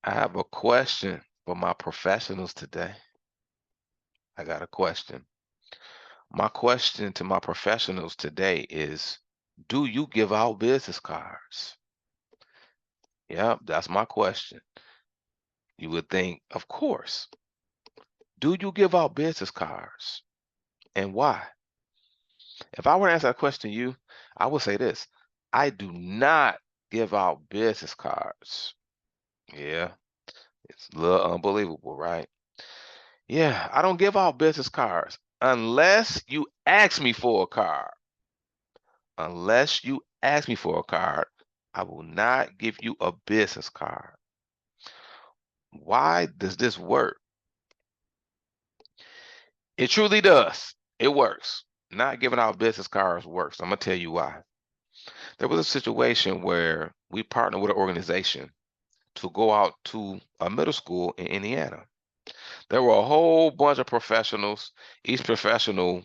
I have a question for my professionals today. I got a question. My question to my professionals today is, do you give out business cards? Yep, that's my question. You would think, of course. Do you give out business cards? And why? If I were to answer that question to you, I would say this. I do not give out business cards. Yeah, it's a little unbelievable, right? Yeah, I don't give out business cards unless you ask me for a card. Unless you ask me for a card, I will not give you a business card. Why does this work? It truly does. It works. Not giving out business cards works. I'm gonna tell you why. There was a situation where we partnered with an organization to go out to a middle school in Indiana. There were a whole bunch of professionals. Each professional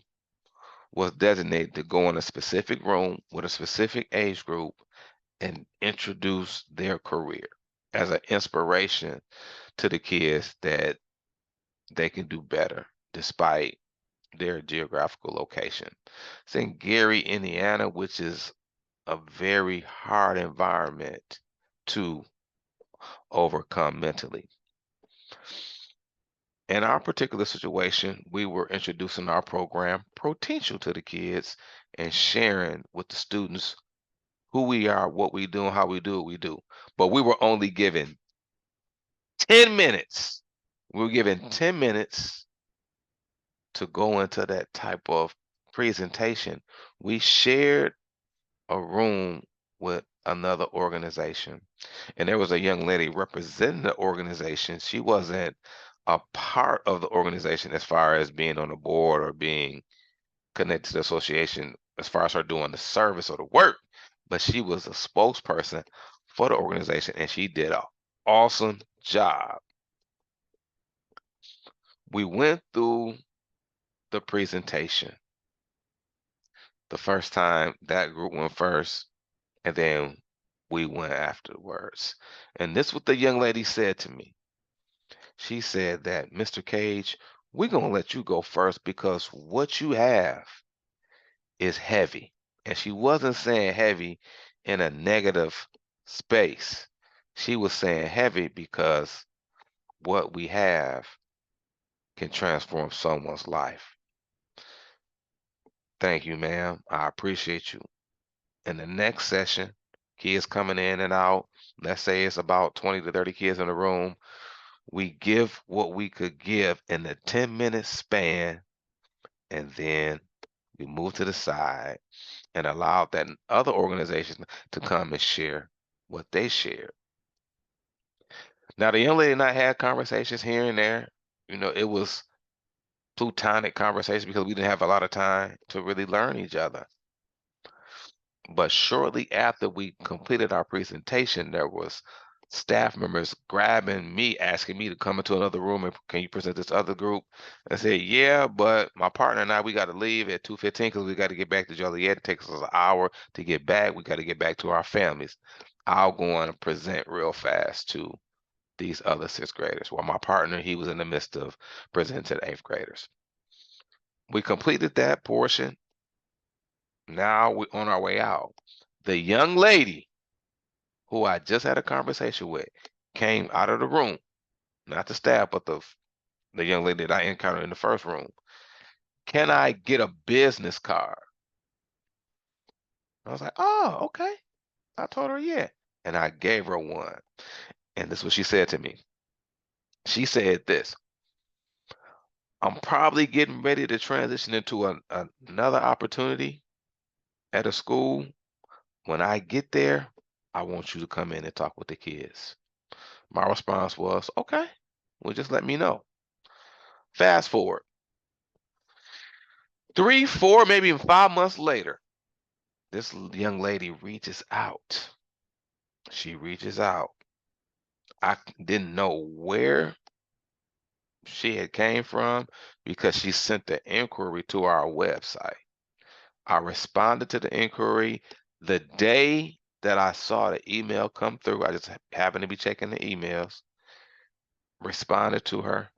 was designated to go in a specific room with a specific age group and introduce their career as an inspiration to the kids that they can do better despite their geographical location. It's in Gary, Indiana, which is a very hard environment to overcome mentally. In our particular situation, we were introducing our program, Potential, to the kids and sharing with the students who we are, what we do, and how we do what we do. But we were only given 10 minutes. We were given 10 minutes to go into that type of presentation. We shared a room with another organization, and there was a young lady representing the organization. She wasn't a part of the organization as far as being on the board or being connected to the association as far as her doing the service or the work, but she was a spokesperson for the organization and she did an awesome job. We went through the presentation. The first time that group went first, and then we went afterwards. And this what the young lady said to me. She said that, Mr. Cage, we're going to let you go first because what you have is heavy. And she wasn't saying heavy in a negative space. She was saying heavy because what we have can transform someone's life. Thank you, ma'am. I appreciate you. In the next session, kids coming in and out, let's say it's about 20 to 30 kids in the room, we give what we could give in the 10-minute span, and then we move to the side and allow that other organization to come and share what they shared. Now, the young lady and I had conversations here and there. It was plutonic conversation because we didn't have a lot of time to really learn each other. But shortly after we completed our presentation, there was staff members grabbing me, asking me to come into another room and can you present this other group? I said, yeah, but my partner and I, we got to leave at 2:15 because we got to get back to Joliet. It takes us an hour to get back. We got to get back to our families. I'll go on and present real fast to these other sixth graders. While my partner, he was in the midst of presenting to the eighth graders. We completed that portion. Now we're on our way out. The young lady who I just had a conversation with came out of the room, not the staff, but the young lady that I encountered in the first room. Can I get a business card? I was like, oh, okay. I told her, yeah. And I gave her one. And this is what she said to me. She said this, I'm probably getting ready to transition into another opportunity at a school. When I get there, I want you to come in and talk with the kids. My response was, okay, well, just let me know. Fast forward 3, 4, maybe even 5 months later, this young lady reaches out. She reaches out. I didn't know where she had came from because she sent the inquiry to our website. I responded to the inquiry the day that I saw the email come through. I just happened to be checking the emails. responded to her,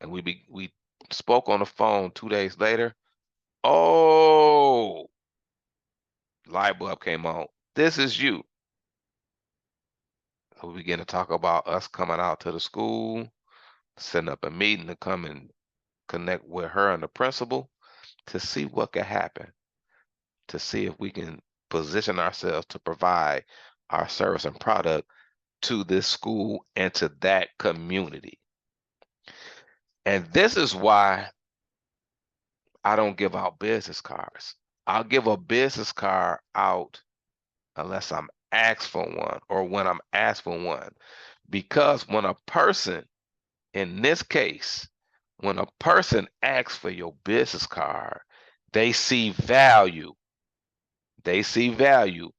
and we spoke on the phone 2 days later. Oh, light bulb came on. This is you. So we begin to talk about us coming out to the school, setting up a meeting to come and connect with her and the principal to see what could happen, to see if we can position ourselves to provide our service and product to this school and to that community. And this is why I don't give out business cards. I'll give a business card out unless I'm asked for one or when I'm asked for one. Because when a person, in this case, when a person asks for your business card, they see value. They see value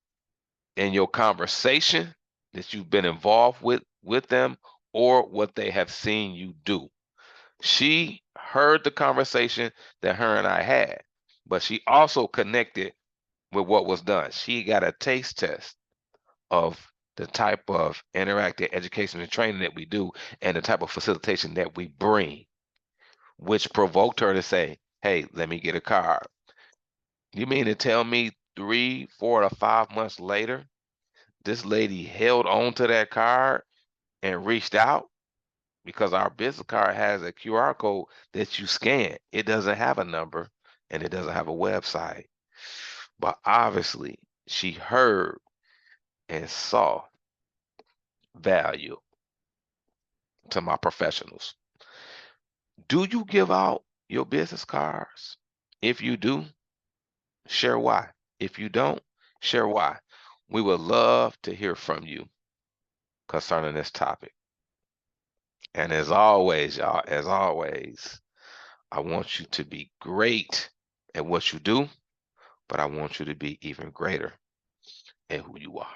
in your conversation that you've been involved with them or what they have seen you do. She heard the conversation that her and I had, but she also connected with what was done. She got a taste test of the type of interactive education and training that we do and the type of facilitation that we bring, which provoked her to say, hey, let me get a card. You mean to tell me 3, 4, or 5 months later, this lady held on to that card and reached out? Because our business card has a QR code that you scan. It doesn't have a number and it doesn't have a website. But obviously, she heard and saw value to my professionals. Do you give out your business cards? If you do, share why. If you don't, share why. We would love to hear from you concerning this topic. And as always, y'all, as always, I want you to be great at what you do, but I want you to be even greater at who you are.